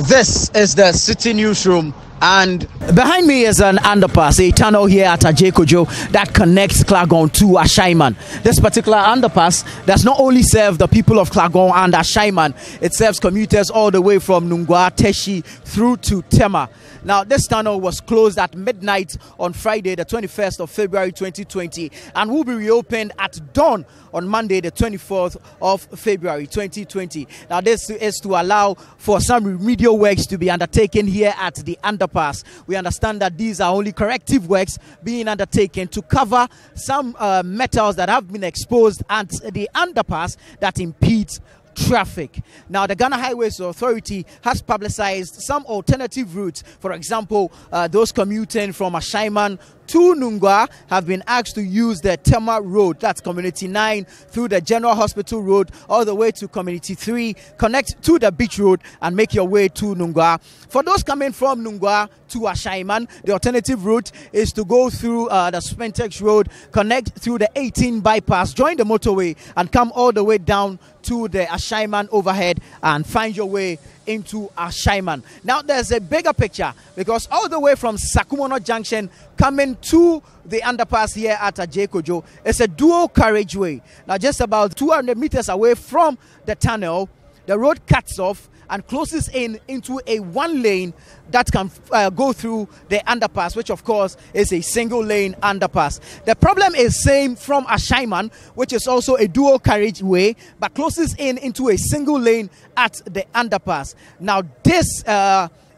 This is the Citi Newsroom, and behind me is an underpass, a tunnel here at Ashaiman-Klagon that connects Klagon to Ashaiman. This particular underpass does not only serve the people of Klagon and Ashaiman, it serves commuters all the way from Nungwa, Teshi through to Tema. Now, this tunnel was closed at midnight on Friday, the 21st of February 2020, and will be reopened at dawn on Monday, the 24th of February 2020. Now, this is to allow for some remedial works to be undertaken here at the underpass. We understand that these are only corrective works being undertaken to cover some metals that have been exposed at the underpass that impedes traffic. Now, the Ghana Highways Authority has publicized some alternative routes. For example, those commuting from Ashaiman to Nungwa have been asked to use the Tema Road, that's Community 9, through the General Hospital Road, all the way to Community 3, connect to the Beach Road and make your way to Nungwa. For those coming from Nungwa to Ashaiman, the alternative route is to go through the Spentex Road, connect through the 18 bypass, join the motorway, and come all the way down to the Ashaiman overhead and find your way into Ashaiman. Now, there's a bigger picture, because all the way from Sakumono Junction coming to the underpass here at Ashaiman-Klagon, it's a dual carriageway. Now, just about 200 meters away from the tunnel, the road cuts off and closes in into a one lane that can go through the underpass, which of course is a single lane underpass. The problem is same from Ashaiman, which is also a dual carriageway, but closes in into a single lane at the underpass. Now, this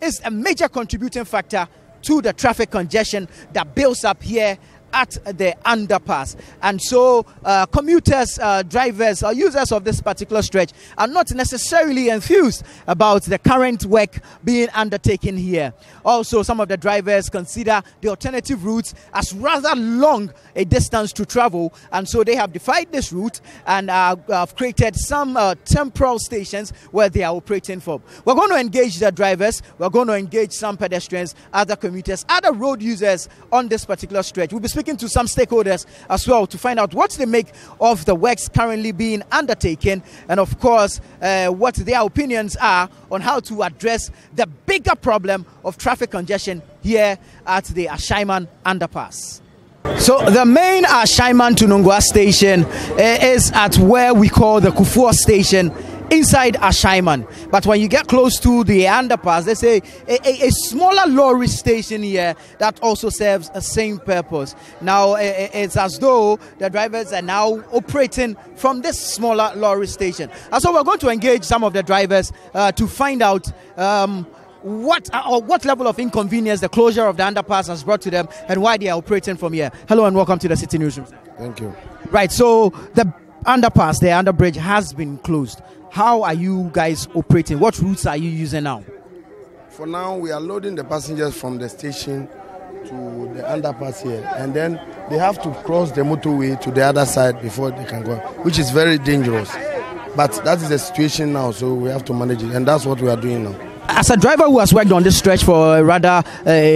is a major contributing factor to the traffic congestion that builds up here at the underpass. And so commuters, drivers, or users of this particular stretch are not necessarily enthused about the current work being undertaken here. Also, some of the drivers consider the alternative routes as rather long a distance to travel, and so they have defied this route and have created some temporal stations where they are operating from. We're going to engage the drivers, we're going to engage some pedestrians, other commuters, other road users on this particular stretch. We'll be speaking to some stakeholders as well to find out what they make of the works currently being undertaken, and of course what their opinions are on how to address the bigger problem of traffic congestion here at the Ashaiman underpass. So the main Ashaiman to Nungwa station is at where we call the Kufuor station inside Ashaiman. But when you get close to the underpass, there's a smaller lorry station here that also serves the same purpose. Now, it's as though the drivers are now operating from this smaller lorry station. And so we're going to engage some of the drivers to find out what level of inconvenience the closure of the underpass has brought to them and why they are operating from here. Hello and welcome to the Citi Newsroom. Thank you. Right, so the underpass, the underbridge has been closed. How are you guys operating? What routes are you using now? For now, we are loading the passengers from the station to the underpass here, and then they have to cross the motorway to the other side before they can go, which is very dangerous. But that is the situation now, so we have to manage it, and that's what we are doing now. As a driver who has worked on this stretch for a rather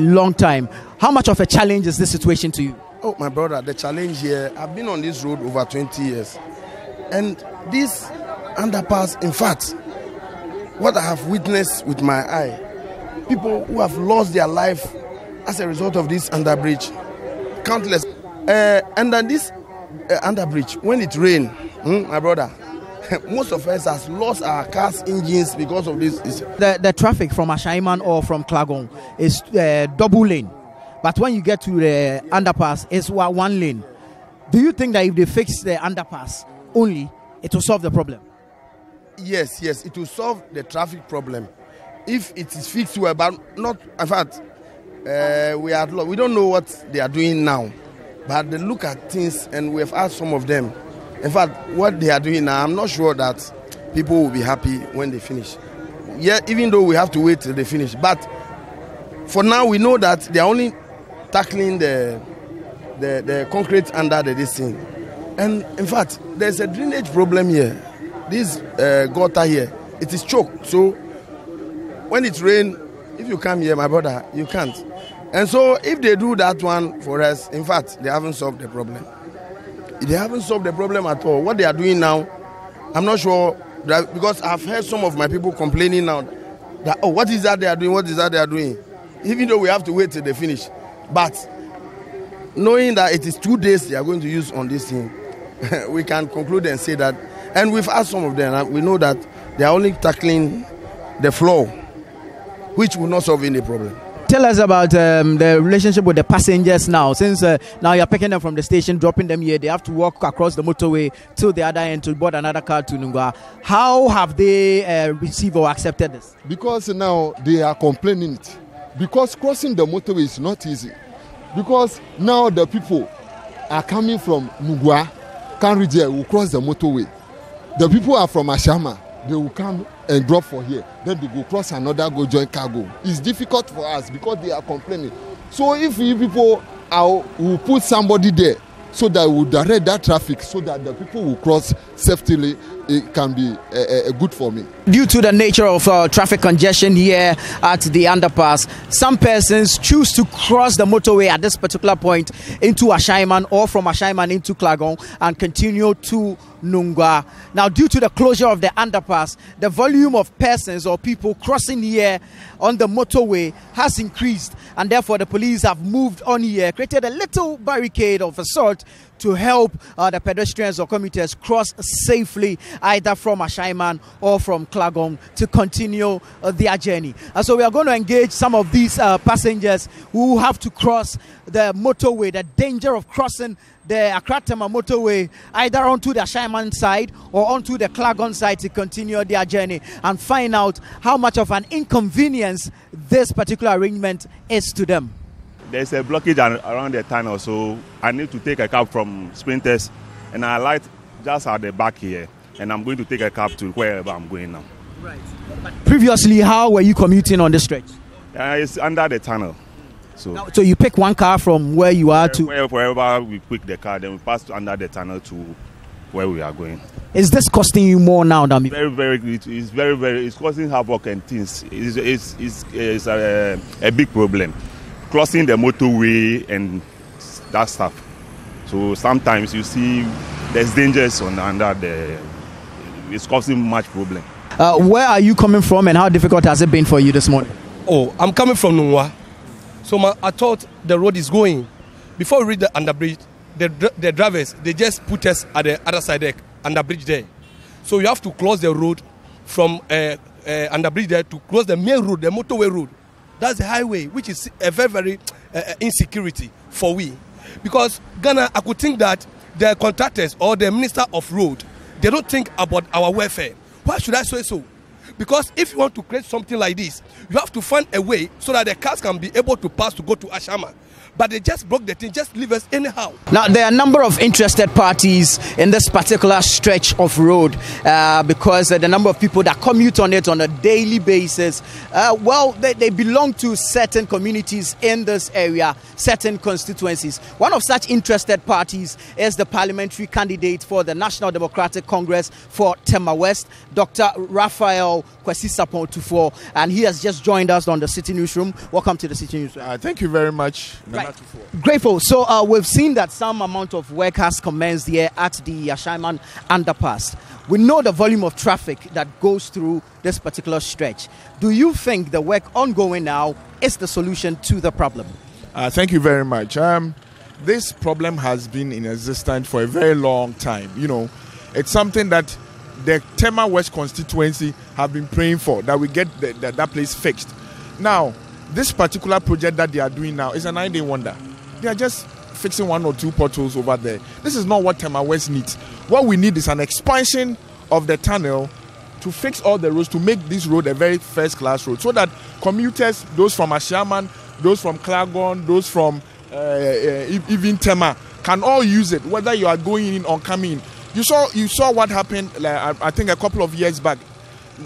long time, how much of a challenge is this situation to you? Oh, my brother, the challenge here, I've been on this road over 20 years, and this underpass, in fact, what I have witnessed with my eye, people who have lost their life as a result of this underbridge, countless. And then this underbridge, when it rains, my brother, most of us has lost our cars' engines because of this. The traffic from Ashaiman or from Klagon is double lane, but when you get to the underpass, it's one lane. Do you think that if they fix the underpass only, it will solve the problem? Yes, it will solve the traffic problem if it is fixed well, but not. In fact, we don't know what they are doing now, but they look at things, and we have asked some of them. In fact, what they are doing now, I'm not sure that people will be happy when they finish. Yeah, even though we have to wait till they finish, but for now we know that they are only tackling the concrete under this thing. And in fact, there's a drainage problem here. This gutter here, it is choked. So when it rains, if you come here, my brother, you can't. And so if they do that one for us, in fact, they haven't solved the problem. They haven't solved the problem at all. What they are doing now, I'm not sure, because I've heard some of my people complaining now. that, oh, what is that they are doing? What is that they are doing? Even though we have to wait till they finish. But knowing that it is 2 days they are going to use on this thing, we can conclude and say that. And we've asked some of them, and we know that they are only tackling the floor, which will not solve any problem. Tell us about the relationship with the passengers now. Since now you're picking them from the station, dropping them here, they have to walk across the motorway to the other end to board another car to Nungwa. How have they received or accepted this? Because now they are complaining it. Because crossing the motorway is not easy. Because now the people are coming from Nungwa, Kanrije will cross the motorway. The people are from Ashaiman, they will come and drop for here. Then they go cross another, go join cargo. It's difficult for us because they are complaining. So if you people will put somebody there so that we will direct that traffic so that the people will cross safely, it can be good for me. Due to the nature of traffic congestion here at the underpass, some persons choose to cross the motorway at this particular point into Ashaiman or from Ashaiman into Klagon and continue to Nungwa. Now, due to the closure of the underpass, the volume of persons or people crossing here on the motorway has increased, and therefore the police have moved on here, created a little barricade of a sort to help the pedestrians or commuters cross safely either from Ashaiman or from Klagon to continue their journey. And so we are going to engage some of these passengers who have to cross the motorway, the danger of crossing the Accra-Tema motorway either onto the Ashaiman side or onto the Klagon side to continue their journey and find out how much of an inconvenience this particular arrangement is to them. There's a blockage around the tunnel, so I need to take a cab from Sprinters, and I light just at the back here, and I'm going to take a cab to wherever I'm going now. Right. But previously, how were you commuting on the stretch? It's under the tunnel. So you pick one car from where you are to wherever we pick the car, then we pass under the tunnel to where we are going. Is this costing you more now than before? It's causing havoc and things. It's a big problem. Crossing the motorway and that stuff. So sometimes you see there's dangers under the. It's causing much problem. Where are you coming from, and how difficult has it been for you this morning? Oh, I'm coming from Nungwa. So I thought the road is going. Before we reach the underbridge, the drivers, they just put us at the other side, the underbridge there. So you have to close the road from underbridge there to close the main road, the motorway road. That's the highway, which is a very, very insecurity for we. Because Ghana, I could think that the contractors or the minister of road, they don't think about our welfare. Why should I say so? Because if you want to create something like this, you have to find a way so that the cars can be able to pass to go to Ashaiman. But they just broke the thing, just leave us anyhow. Now, there are a number of interested parties in this particular stretch of road because the number of people that commute on it on a daily basis, they belong to certain communities in this area, certain constituencies. One of such interested parties is the parliamentary candidate for the National Democratic Congress for Tema West, Dr. Raphael Kwesi-Sapon-Tufo, and he has just joined us on the Citi Newsroom. Welcome to the Citi Newsroom. Thank you very much. Right. Grateful. So we've seen that some amount of work has commenced here at the Ashaiman underpass. We know the volume of traffic that goes through this particular stretch. Do you think the work ongoing now is the solution to the problem? Thank you very much. This problem has been in existence for a very long time. You know, it's something that the Tema West constituency have been praying for, that we get that place fixed. Now, this particular project that they are doing now is a 9-day wonder. They are just fixing 1 or 2 potholes over there. This is not what Tema West needs. What we need is an expansion of the tunnel to fix all the roads, to make this road a very first-class road, so that commuters, those from Ashaiman, those from Klagon, those from even Tema, can all use it, whether you are going in or coming in. You saw what happened, I think, a couple of years back.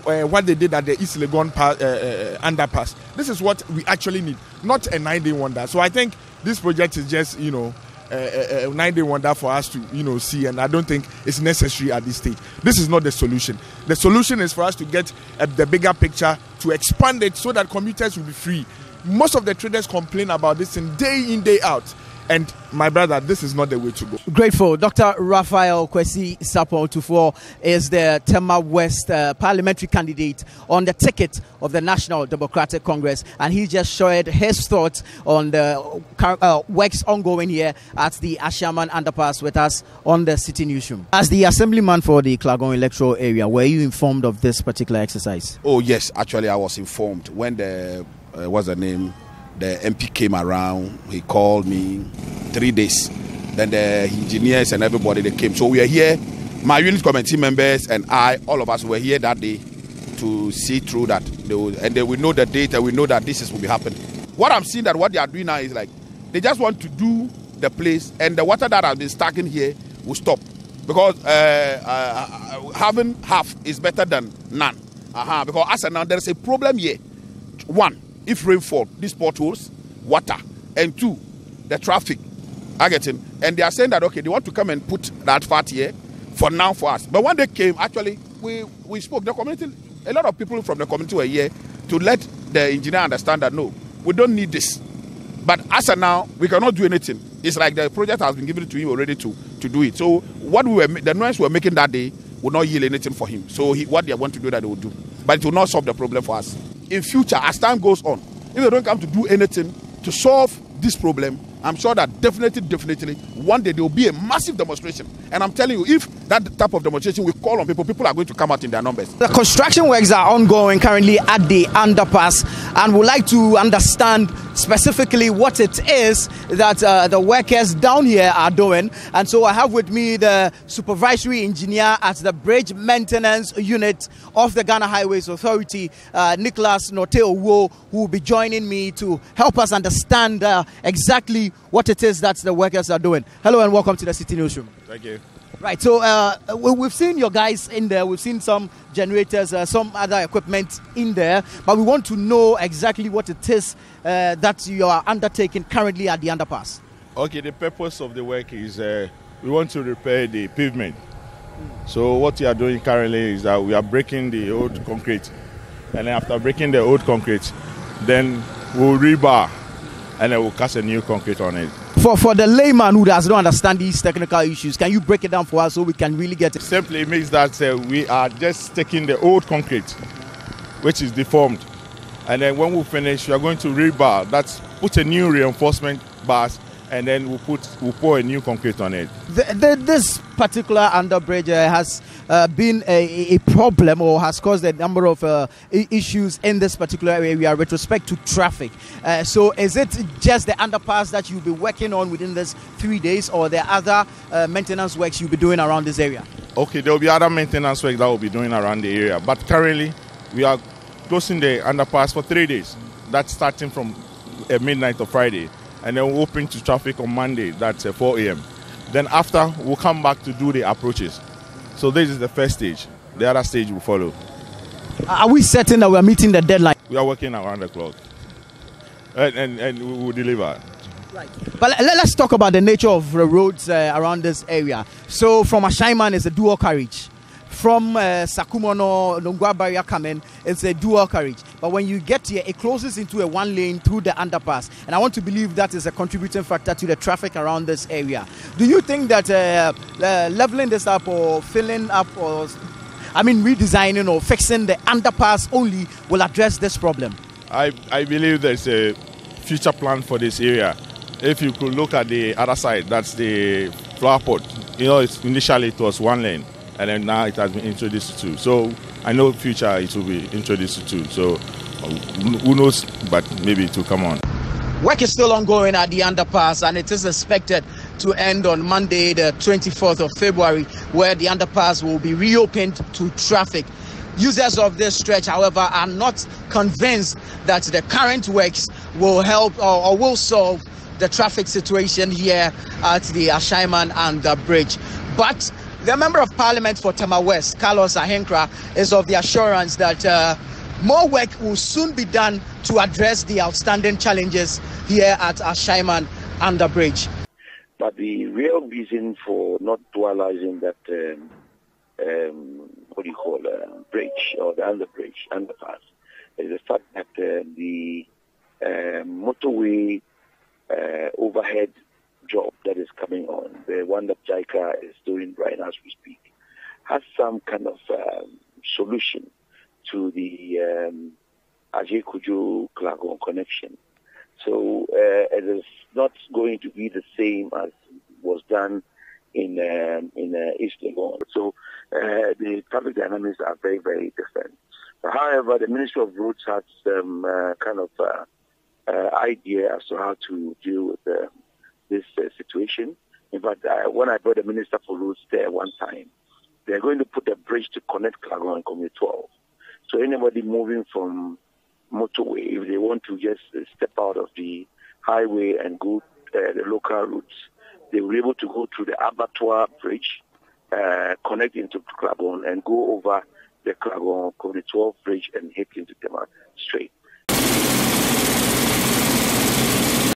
What they did at the East Legon underpass. This is what we actually need, not a 9-day wonder. So I think this project is just, a 9-day wonder for us to, see, and I don't think it's necessary at this stage. This is not the solution. The solution is for us to get the bigger picture, to expand it so that commuters will be free. Most of the traders complain about this day in, day out. And my brother, this is not the way to go. Grateful. Dr. Raphael Kwesi Sapon-Tufo is the Tema West parliamentary candidate on the ticket of the National Democratic Congress, and he just shared his thoughts on the works ongoing here at the Ashaiman underpass with us on the Citi Newsroom. As the assemblyman for the Klagon electoral area, were you informed of this particular exercise? Oh yes, actually I was informed when the the MP came around. He called me 3 days. Then the engineers and everybody, they came. So we are here, my unit committee members and I, all of us were here that day to see through that. And then we know the date and we know that this will be happening. What I'm seeing that what they are doing now is like, they just want to do the place, and the water that has been stacking here will stop. Because having half is better than none. Because as of now, there is a problem here. One, if rainfall, these potholes, water, and two, the traffic. I get him. And they are saying that, okay, they want to come and put that part here for now for us. But when they came, actually, we spoke. The community, a lot of people from the community were here to let the engineer understand that, no, we don't need this. But as of now, we cannot do anything. It's like the project has been given to him already to do it. So what the noise we were making that day would not yield anything for him. So what they want to do, that they will do. But it will not solve the problem for us. In future, as time goes on, if they don't come to do anything to solve this problem, I'm sure that definitely, one day there will be a massive demonstration. And I'm telling you, if that type of demonstration will call on people, people are going to come out in their numbers. The construction works are ongoing currently at the underpass, and would like to understand specifically what it is that the workers down here are doing. And so I have with me the supervisory engineer at the bridge maintenance unit of the Ghana Highways Authority, Nicholas Noteowo, who will be joining me to help us understand exactly what it is that the workers are doing. Hello and welcome to the Citi Newsroom. Thank you. Right, so we've seen your guys in there, we've seen some generators, some other equipment in there, but we want to know exactly what it is that you are undertaking currently at the underpass. Okay, the purpose of the work is we want to repair the pavement. So what we are doing currently is that we are breaking the old concrete, and then after breaking the old concrete, then we'll rebar and then we'll cast a new concrete on it. For the layman who does not understand these technical issues, can you break it down for us so we can really get it? Simply means that we are just taking the old concrete, which is deformed, and then when we finish, we are going to rebar. That's put a new reinforcement bars, and then we'll pour a new concrete on it. This particular underbridge has been a problem, or has caused a number of issues in this particular area with respect to traffic. So is it just the underpass that you'll be working on within this 3 days, or there are other maintenance works you'll be doing around this area? Okay, there will be other maintenance work that we'll be doing around the area, but currently we are closing the underpass for 3 days. That's starting from midnight of Friday, and then we'll open to traffic on Monday. That's 4 a.m. Then after, we'll come back to do the approaches. So this is the first stage. The other stage will follow. Are we certain that we are meeting the deadline? We are working around the clock, and we will deliver. Right. But let's talk about the nature of the roads around this area. So from Ashaiman is a dual carriage. From Sakumono, Nongwa Barrier coming, it's a dual carriage. But when you get here, it closes into a one lane through the underpass. And I want to believe that is a contributing factor to the traffic around this area. Do you think that leveling this up or filling up or, redesigning or fixing the underpass only will address this problem? I believe there's a future plan for this area. If you could look at the other side, that's the flower pot. Initially it was one lane, and then now it has been introduced to two. So I know future it will be introduced to two. So who knows, but maybe it will come on. Work is still ongoing at the underpass, and it is expected to end on Monday, the 24th of February, where the underpass will be reopened to traffic. Users of this stretch, however, are not convinced that the current works will help or will solve the traffic situation here at the Ashaiman and the bridge. But the Member of Parliament for Tema West, Carlos Ahenkra, is of the assurance that more work will soon be done to address the outstanding challenges here at Ashaiman and the bridge. But the real reason for not dualizing that bridge or the underpass is the fact that the motorway overhead job that is coming on, the one that JICA is doing right now as we speak, has some kind of solution to the Ashaiman-Klagon connection. So it is not going to be the same as was done in East Legon. So the traffic dynamics are very, very different. However, the Ministry of Roads has some kind of idea as to how to deal with this situation. In fact, when I brought the Minister for Roads there one time, they're going to put a bridge to connect Klagon and Commuters 12. So anybody moving from motorway, if they want to just step out of the highway and go the local routes, they will be able to go through the Abattoir Bridge, connect into Klagon, and go over the Klagon Commuters 12 bridge and hit into Tema straight.